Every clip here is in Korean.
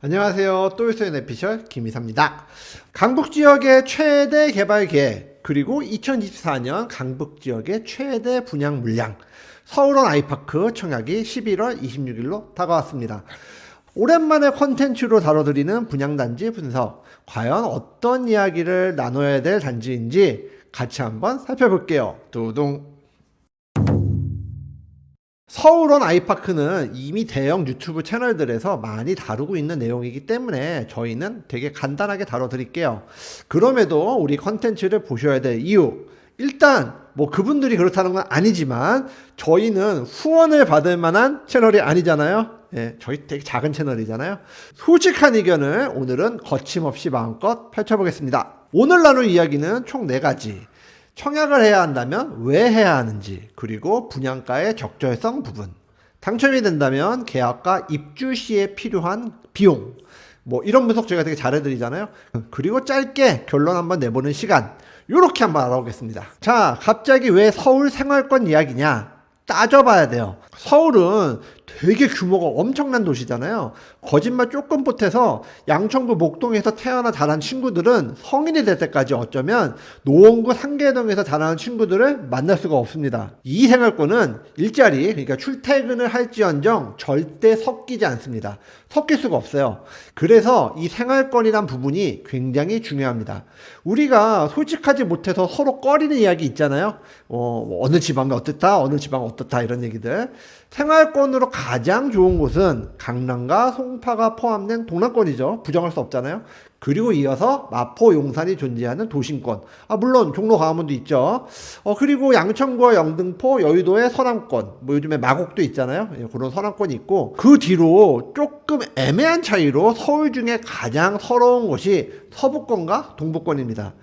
안녕하세요. 또이스의 내피셜 김이사입니다. 강북지역의 최대 개발 계획, 그리고 2024년 강북지역의 최대 분양 물량, 서울원 아이파크 청약이 11월 26일로 다가왔습니다. 오랜만에 컨텐츠로 다뤄드리는 분양단지 분석, 과연 어떤 이야기를 나눠야 될 단지인지 같이 한번 살펴볼게요. 두둥. 서울원 아이파크는 이미 대형 유튜브 채널들에서 많이 다루고 있는 내용이기 때문에 저희는 되게 간단하게 다뤄드릴게요. 그럼에도 우리 컨텐츠를 보셔야 될 이유, 일단 뭐 그분들이 그렇다는 건 아니지만 저희는 후원을 받을 만한 채널이 아니잖아요. 예, 저희 되게 작은 채널이잖아요. 솔직한 의견을 오늘은 거침없이 마음껏 펼쳐보겠습니다. 오늘 나눌 이야기는 총 4가지. 청약을 해야 한다면 왜 해야 하는지, 그리고 분양가의 적절성 부분, 당첨이 된다면 계약과 입주 시에 필요한 비용, 뭐 이런 분석 저희가 되게 잘해드리잖아요. 그리고 짧게 결론 한번 내보는 시간, 요렇게 한번 알아보겠습니다. 자, 갑자기 왜 서울 생활권 이야기냐? 따져봐야 돼요. 서울은 되게 규모가 엄청난 도시잖아요. 거짓말 조금 보태서 양천구 목동에서 태어나 자란 친구들은 성인이 될 때까지 어쩌면 노원구 상계동에서 자라는 친구들을 만날 수가 없습니다. 이 생활권은 일자리, 그러니까 출퇴근을 할지언정 절대 섞이지 않습니다. 섞일 수가 없어요. 그래서 이 생활권이란 부분이 굉장히 중요합니다. 우리가 솔직하지 못해서 서로 꺼리는 이야기 있잖아요. 어느 지방이 어떻다, 어느 지방은 어떻다, 이런 얘기들. 생활권으로 가장 좋은 곳은 강남과 송파가 포함된 동남권이죠. 부정할 수 없잖아요. 그리고 이어서 마포, 용산이 존재하는 도심권. 물론 종로, 광화문도 있죠. 그리고 양천구와 영등포, 여의도의 서남권. 뭐 요즘에 마곡도 있잖아요. 그런 서남권이 있고, 그 뒤로 조금 애매한 차이로 서울 중에 가장 서러운 곳이 서부권과 동부권입니다.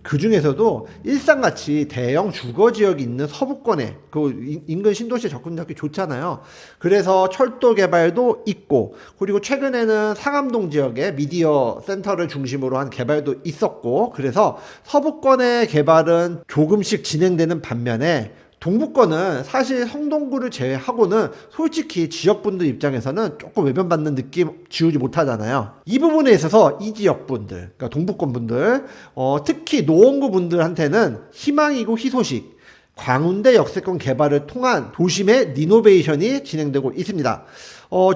그 중에서도 일산같이 대형 주거지역이 있는 서부권에 그 인근 신도시에 접근하기 좋잖아요. 그래서 철도 개발도 있고, 그리고 최근에는 상암동 지역에 미디어 센터를 중심으로 한 개발도 있었고, 그래서 서부권의 개발은 조금씩 진행되는 반면에 동부권은 사실 성동구를 제외하고는 솔직히 지역분들 입장에서는 조금 외면받는 느낌 지우지 못하잖아요. 이 부분에 있어서 이 지역분들, 그러니까 동부권 분들, 특히 노원구 분들한테는 희망이고 희소식, 광운대 역세권 개발을 통한 도심의 리노베이션이 진행되고 있습니다.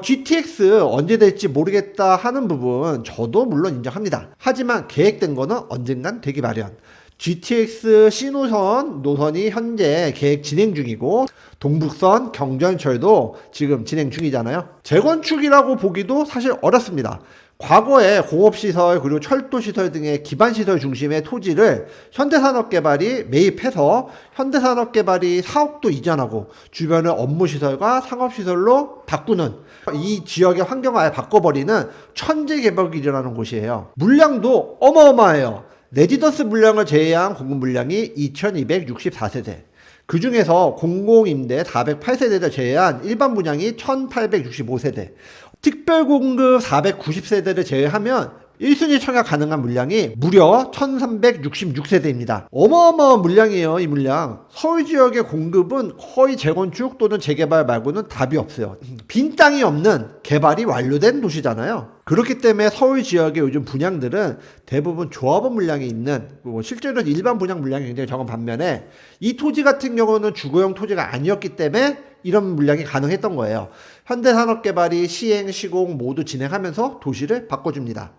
GTX 언제 될지 모르겠다 하는 부분 저도 물론 인정합니다. 하지만 계획된 거는 언젠간 되기 마련. GTX C노선 노선이 현재 계획 진행 중이고, 동북선 경전철도 지금 진행 중이잖아요. 재건축이라고 보기도 사실 어렵습니다. 과거에 공업시설 그리고 철도시설 등의 기반시설 중심의 토지를 현대산업개발이 매입해서 현대산업개발이 사옥도 이전하고 주변을 업무시설과 상업시설로 바꾸는, 이 지역의 환경을 아예 바꿔버리는 천재개발이 일어나는 곳이에요. 물량도 어마어마해요. 레지던스 물량을 제외한 공급 물량이 2264세대. 그 중에서 공공임대 408세대를 제외한 일반 분양이 1865세대. 특별 공급 490세대를 제외하면 1순위 청약 가능한 물량이 무려 1366세대입니다. 어마어마한 물량이에요, 이 물량. 서울 지역의 공급은 거의 재건축 또는 재개발 말고는 답이 없어요. 빈 땅이 없는 개발이 완료된 도시잖아요. 그렇기 때문에 서울 지역의 요즘 분양들은 대부분 조합원 물량이 있는, 실제로는 일반 분양 물량이 굉장히 적은 반면에 이 토지 같은 경우는 주거용 토지가 아니었기 때문에 이런 물량이 가능했던 거예요. 현대산업개발이 시행, 시공 모두 진행하면서 도시를 바꿔줍니다.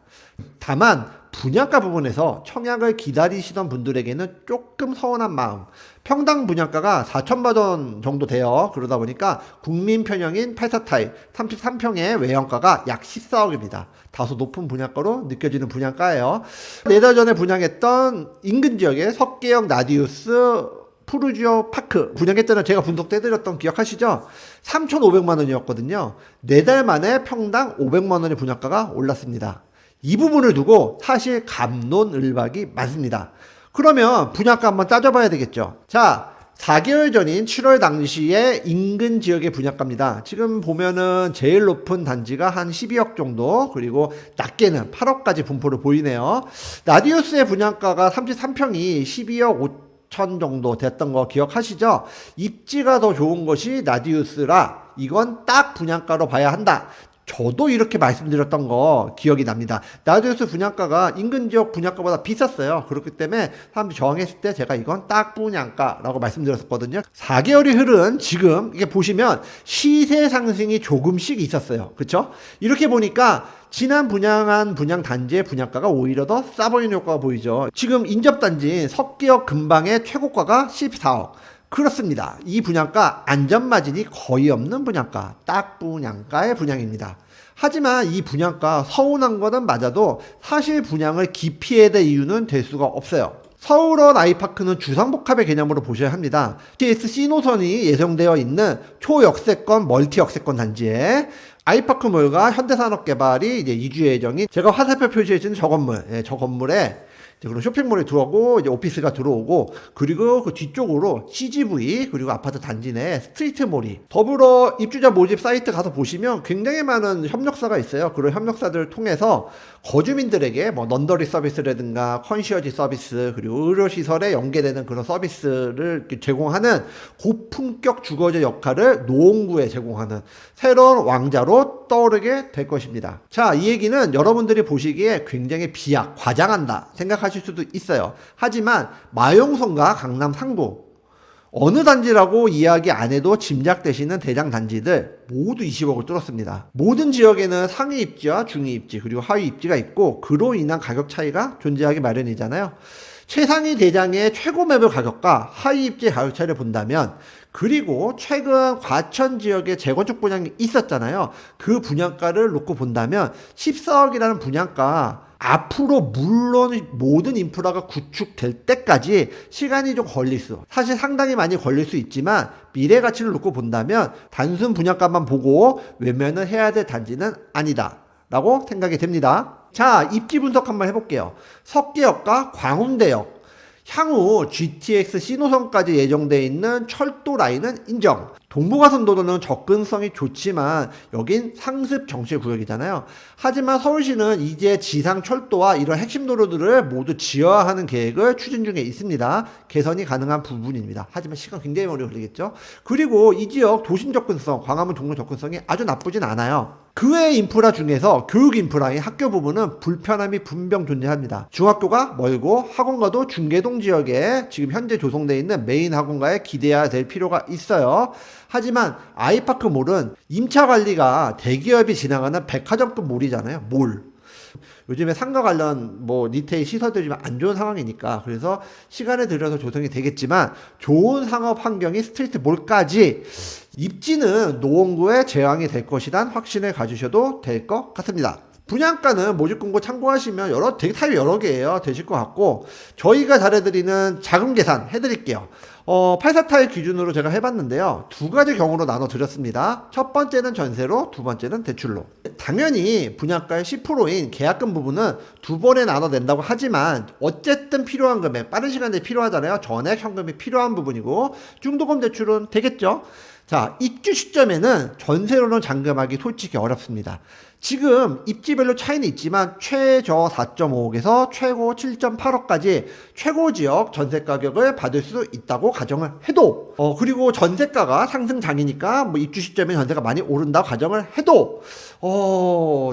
다만 분양가 부분에서 청약을 기다리시던 분들에게는 조금 서운한 마음. 평당 분양가가 4천만 원 정도 돼요. 그러다 보니까 국민 편형인 84타입 33평의 외형가가 약 14억입니다. 다소 높은 분양가로 느껴지는 분양가예요. 4달 전에 분양했던 인근 지역의 석계역 나디우스 푸르지오 파크 분양했던 제가 분석 때드렸던 기억하시죠? 3,500만 원이었거든요. 4달 만에 평당 500만 원의 분양가가 올랐습니다. 이 부분을 두고 사실 갑론을박이 많습니다. 그러면 분양가 한번 따져봐야 되겠죠. 자, 4개월 전인 7월 당시에 인근 지역의 분양가입니다. 지금 보면은 제일 높은 단지가 한 12억 정도, 그리고 낮게는 8억까지 분포를 보이네요. 라디우스의 분양가가 33평이 12억 6천 정도 됐던 거 기억하시죠? 입지가 더 좋은 것이 라디우스라 이건 딱 분양가로 봐야 한다. 저도 이렇게 말씀드렸던 거 기억이 납니다. 라디우스 분양가가 인근 지역 분양가보다 비쌌어요. 그렇기 때문에 사람들이 저항했을 때 제가 이건 딱 분양가라고 말씀드렸었거든요. 4개월이 흐른 지금 이게 보시면 시세 상승이 조금씩 있었어요. 그렇죠? 이렇게 보니까 지난 분양한 분양 단지의 분양가가 오히려 더 싸 보이는 효과가 보이죠. 지금 인접단지 석기역 근방의 최고가가 14억. 그렇습니다. 이 분양가 안전마진이 거의 없는 분양가, 딱 분양가의 분양입니다. 하지만 이 분양가 서운한 거는 맞아도 사실 분양을 기피해야 될 이유는 될 수가 없어요. 서울원 아이파크는 주상복합의 개념으로 보셔야 합니다. TSC 노선이 예정되어 있는 초역세권, 멀티 역세권 단지에 아이파크몰과 현대산업개발이 이제 이주 예정인 제가 화살표 표시해준 저 건물, 저 건물에 그런 쇼핑몰이 들어오고 이제 오피스가 들어오고 그리고 그 뒤쪽으로 CGV 그리고 아파트 단지 내 스트리트몰이 더불어 입주자 모집 사이트 가서 보시면 굉장히 많은 협력사가 있어요. 그런 협력사들을 통해서 거주민들에게 뭐 넌더리 서비스라든가 컨시어지 서비스 그리고 의료시설에 연계되는 그런 서비스를 제공하는 고품격 주거지 역할을 노원구에 제공하는 새로운 왕자로 떠오르게 될 것입니다. 자, 이 얘기는 여러분들이 보시기에 굉장히 비약, 과장한다 생각하실 수도 있어요. 하지만 마용성과 강남 상부 어느 단지라고 이야기 안 해도 짐작되시는 대장 단지들 모두 20억을 뚫었습니다. 모든 지역에는 상위 입지와 중위 입지 그리고 하위 입지가 있고 그로 인한 가격 차이가 존재하기 마련이잖아요. 최상위 대장의 최고 매물 가격과 하위 입지 가격 차이를 본다면 그리고 최근 과천 지역에 재건축 분양이 있었잖아요. 그 분양가를 놓고 본다면 14억이라는 분양가 앞으로 물론 모든 인프라가 구축될 때까지 시간이 좀 걸릴 수 사실 상당히 많이 걸릴 수 있지만 미래 가치를 놓고 본다면 단순 분양가만 보고 외면을 해야 될 단지는 아니다 라고 생각이 됩니다. 자, 입지 분석 한번 해볼게요. 석계역과 광운대역 향후 GTX C노선까지 예정되어 있는 철도 라인은 인정. 동부가선도로는 접근성이 좋지만 여긴 상습 정체구역이잖아요. 하지만 서울시는 이제 지상 철도와 이런 핵심 도로들을 모두 지어야 하는 계획을 추진 중에 있습니다. 개선이 가능한 부분입니다. 하지만 시간 굉장히 오래 걸리겠죠. 그리고 이 지역 도심 접근성, 광화문 동로 접근성이 아주 나쁘진 않아요. 그 외의 인프라 중에서 교육 인프라인 학교 부분은 불편함이 분명 존재합니다. 중학교가 멀고 학원가도 중계동 지역에 지금 현재 조성되어 있는 메인 학원가에 기대해야 될 필요가 있어요. 하지만 아이파크몰은 임차 관리가 대기업이 지나가는 백화점급 몰이잖아요. 몰. 요즘에 상가 관련 뭐 리테일 시설들이 좀 안 좋은 상황이니까 그래서 시간을 들여서 조성이 되겠지만 좋은 상업 환경이 스트리트 몰까지 입지는 노원구에 제왕이 될 것이란 확신을 가지셔도 될 것 같습니다. 분양가는 모집 공고 참고하시면 되게 타입이 여러 개예요. 되실 것 같고 저희가 잘해드리는 자금 계산 해드릴게요. 84타입 기준으로 제가 해봤는데요. 두 가지 경우로 나눠 드렸습니다. 첫 번째는 전세로, 두 번째는 대출로. 당연히 분양가의 10%인 계약금 부분은 두 번에 나눠 낸다고 하지만 어쨌든 필요한 금액, 빠른 시간 내에 필요하잖아요. 전액 현금이 필요한 부분이고 중도금 대출은 되겠죠. 자, 입주 시점에는 전세로는 잔금하기 솔직히 어렵습니다. 지금 입지별로 차이는 있지만 최저 4.5억에서 최고 7.8억까지 최고 지역 전세 가격을 받을 수 있다고 가정을 해도 그리고 전세가가 상승 장이니까 뭐 입주 시점에 전세가 많이 오른다고 가정을 해도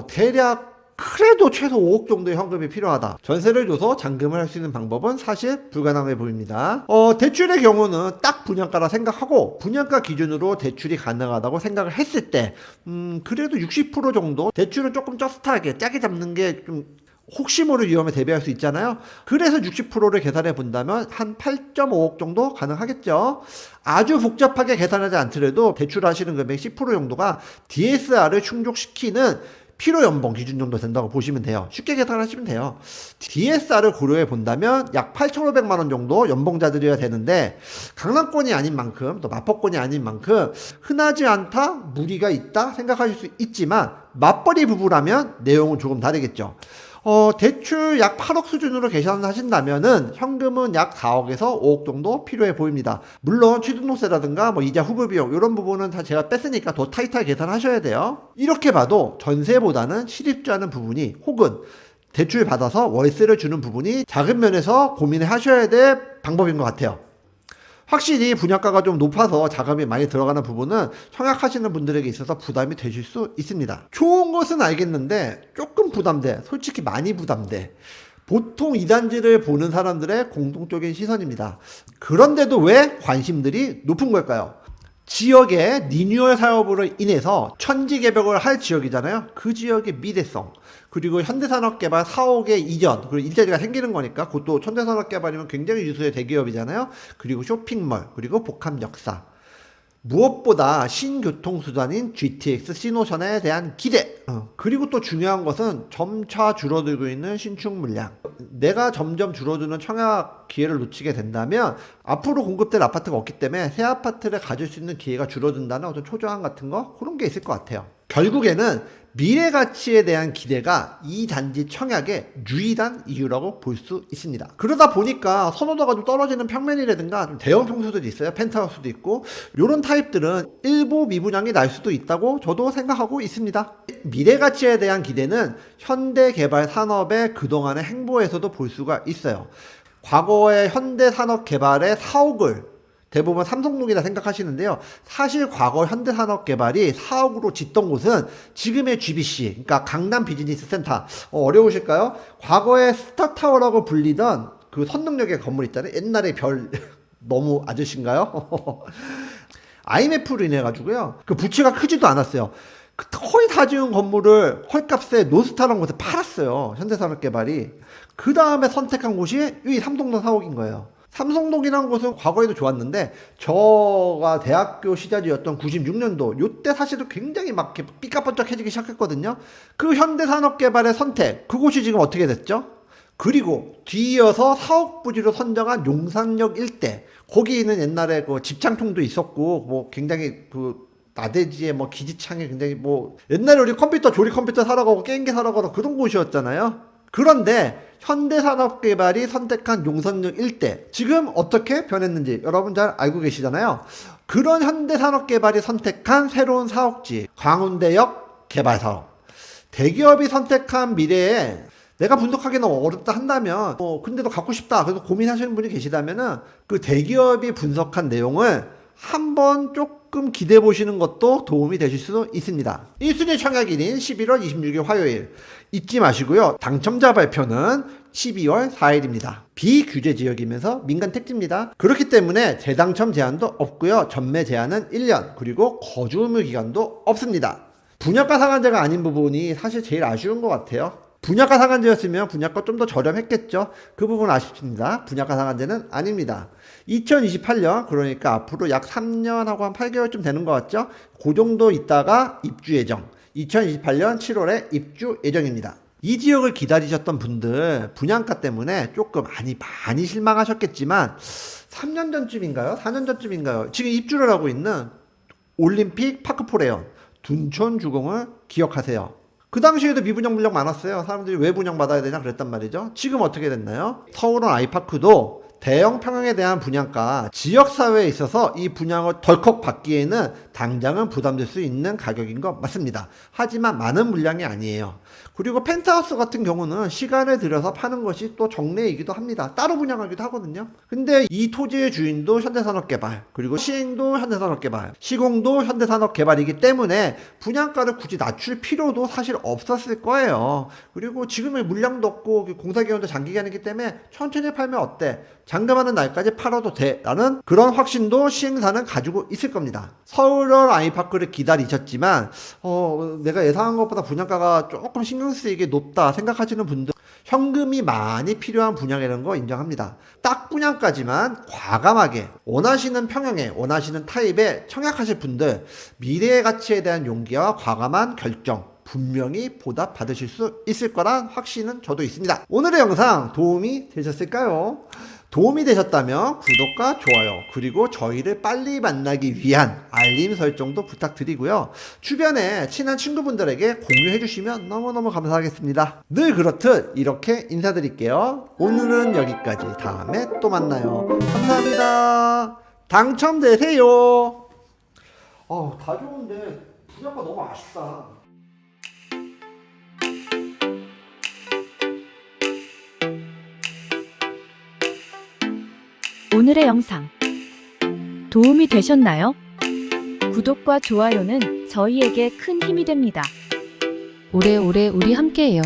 대략 그래도 최소 5억 정도의 현금이 필요하다. 전세를 줘서 잔금을 할 수 있는 방법은 사실 불가능해 보입니다. 대출의 경우는 딱 분양가라 생각하고 분양가 기준으로 대출이 가능하다고 생각을 했을 때 그래도 60% 정도 대출은 조금 저스트하게 짜게 잡는 게 좀 혹시 모를 위험에 대비할 수 있잖아요. 그래서 60%를 계산해 본다면 한 8.5억 정도 가능하겠죠. 아주 복잡하게 계산하지 않더라도 대출하시는 금액 10% 정도가 DSR을 충족시키는 필요 연봉 기준 정도 된다고 보시면 돼요. 쉽게 계산하시면 돼요. DSR을 고려해 본다면 약 8,500만 원 정도 연봉자들이어야 되는데 강남권이 아닌 만큼 또 마포권이 아닌 만큼 흔하지 않다, 무리가 있다 생각하실 수 있지만 맞벌이 부부라면 내용은 조금 다르겠죠. 대출 약 8억 수준으로 계산하신다면은 현금은 약 4억에서 5억 정도 필요해 보입니다. 물론 취등록세라든가 뭐 이자 후불 비용 이런 부분은 다 제가 뺐으니까 더 타이트하게 계산하셔야 돼요. 이렇게 봐도 전세보다는 실입주하는 부분이 혹은 대출 받아서 월세를 주는 부분이 자금 면에서 고민을 하셔야 될 방법인 것 같아요. 확실히 분양가가 좀 높아서 자금이 많이 들어가는 부분은 청약하시는 분들에게 있어서 부담이 되실 수 있습니다. 좋은 것은 알겠는데 조금 부담돼. 솔직히 많이 부담돼. 보통 이 단지를 보는 사람들의 공통적인 시선입니다. 그런데도 왜 관심들이 높은 걸까요? 지역의 리뉴얼 사업으로 인해서 천지 개벽을 할 지역이잖아요. 그 지역의 미래성, 그리고 현대산업개발 사옥의 이전, 그리고 일자리가 생기는 거니까 그것도 현대산업개발이면 굉장히 유수의 대기업이잖아요. 그리고 쇼핑몰, 그리고 복합 역사. 무엇보다 신교통수단인 GTX 시노션에 대한 기대. 그리고 또 중요한 것은 점차 줄어들고 있는 신축 물량. 내가 점점 줄어드는 청약 기회를 놓치게 된다면 앞으로 공급될 아파트가 없기 때문에 새 아파트를 가질 수 있는 기회가 줄어든다는 어떤 초조함 같은 거, 그런 게 있을 것 같아요. 결국에는 미래 가치에 대한 기대가 이 단지 청약의 유일한 이유라고 볼 수 있습니다. 그러다 보니까 선호도가 좀 떨어지는 평면이라든가 좀 대형 평수들이 있어요. 펜트하우스도 있고, 이런 타입들은 일부 미분양이 날 수도 있다고 저도 생각하고 있습니다. 미래 가치에 대한 기대는 현대 개발 산업의 그동안의 행보에서도 볼 수가 있어요. 과거의 현대 산업 개발의 사옥을 대부분 삼성동이라 생각하시는데요. 사실 과거 현대산업개발이 사옥으로 짓던 곳은 지금의 GBC, 그러니까 강남 비즈니스 센터. 어려우실까요? 과거의 스타타워라고 불리던 그 선릉역의 건물 있잖아요. 옛날에 별 너무 아저씨인가요? IMF로 인해 가지고요. 그 부채가 크지도 않았어요. 거의 다 지은 건물을 헐값에 노스타라는 곳에 팔았어요. 현대산업개발이. 그 다음에 선택한 곳이 이 삼성동 사옥인 거예요. 삼성동이라는 곳은 과거에도 좋았는데, 저가 대학교 시절이었던 96년도 요때 사실은 굉장히 막 이렇게 삐까뻔쩍해지기 시작했거든요. 그 현대산업개발의 선택, 그곳이 지금 어떻게 됐죠? 그리고 뒤이어서 사옥부지로 선정한 용산역 일대, 거기는 옛날에 그 집창통도 있었고 뭐 굉장히 그 나대지에 뭐 기지창에 굉장히 뭐 옛날에 우리 컴퓨터 조립 컴퓨터 사러 가고 게임기 사러 가서 그런 곳이었잖아요. 그런데 현대산업개발이 선택한 용산역 일대, 지금 어떻게 변했는지 여러분 잘 알고 계시잖아요. 그런 현대산업개발이 선택한 새로운 사옥지, 광운대역 개발사업. 대기업이 선택한 미래에 내가 분석하기는 어렵다 한다면, 근데도 갖고 싶다, 그래서 고민하시는 분이 계시다면은 그 대기업이 분석한 내용을 한번 조금 기대해 보시는 것도 도움이 되실 수 있습니다. 1순위 청약일인 11월 26일 화요일 잊지 마시고요. 당첨자 발표는 12월 4일입니다. 비규제 지역이면서 민간 택지입니다. 그렇기 때문에 재당첨 제한도 없고요. 전매 제한은 1년, 그리고 거주 의무 기간도 없습니다. 분양가 상한제가 아닌 부분이 사실 제일 아쉬운 것 같아요. 분양가 상한제였으면 분양가 좀 더 저렴했겠죠. 그 부분 아쉽습니다. 분양가 상한제는 아닙니다. 2028년, 그러니까 앞으로 약 3년하고 한 8개월쯤 되는 것 같죠. 그 정도 있다가 입주 예정. 2028년 7월에 입주 예정입니다. 이 지역을 기다리셨던 분들 분양가 때문에 조금 많이 실망하셨겠지만 3년 전쯤인가요? 4년 전쯤인가요? 지금 입주를 하고 있는 올림픽 파크포레온 둔촌 주공을 기억하세요. 그 당시에도 미분양 물량 많았어요. 사람들이 왜 분양 받아야 되냐 그랬단 말이죠. 지금 어떻게 됐나요? 서울원 아이파크도 대형 평형에 대한 분양가, 지역사회에 있어서 이 분양을 덜컥 받기에는 당장은 부담될 수 있는 가격인 것 맞습니다. 하지만 많은 물량이 아니에요. 그리고 펜트하우스 같은 경우는 시간을 들여서 파는 것이 또 정례이기도 합니다. 따로 분양하기도 하거든요. 근데 이 토지의 주인도 현대산업개발, 그리고 시행도 현대산업개발, 시공도 현대산업개발이기 때문에 분양가를 굳이 낮출 필요도 사실 없었을 거예요. 그리고 지금의 물량도 없고 공사기간도 장기간이기 때문에 천천히 팔면 어때? 잔금하는 날까지 팔아도 돼 라는 그런 확신도 시행사는 가지고 있을 겁니다. 서울원 아이파크를 기다리셨지만 내가 예상한 것보다 분양가가 조금 신경 쓰이게 높다 생각하시는 분들, 현금이 많이 필요한 분양이라는 거 인정합니다. 딱 분양까지만 과감하게 원하시는 평형에 원하시는 타입에 청약하실 분들, 미래의 가치에 대한 용기와 과감한 결정 분명히 보답 받으실 수 있을 거란 확신은 저도 있습니다. 오늘의 영상 도움이 되셨을까요? 도움이 되셨다면 구독과 좋아요, 그리고 저희를 빨리 만나기 위한 알림 설정도 부탁드리고요. 주변에 친한 친구분들에게 공유해 주시면 너무너무 감사하겠습니다. 늘 그렇듯 이렇게 인사드릴게요. 오늘은 여기까지. 다음에 또 만나요. 감사합니다. 당첨되세요. 다 좋은데 분양가 너무 아쉽다. 오늘의 영상 도움이 되셨나요? 구독과 좋아요는 저희에게 큰 힘이 됩니다. 오래오래 우리 함께해요.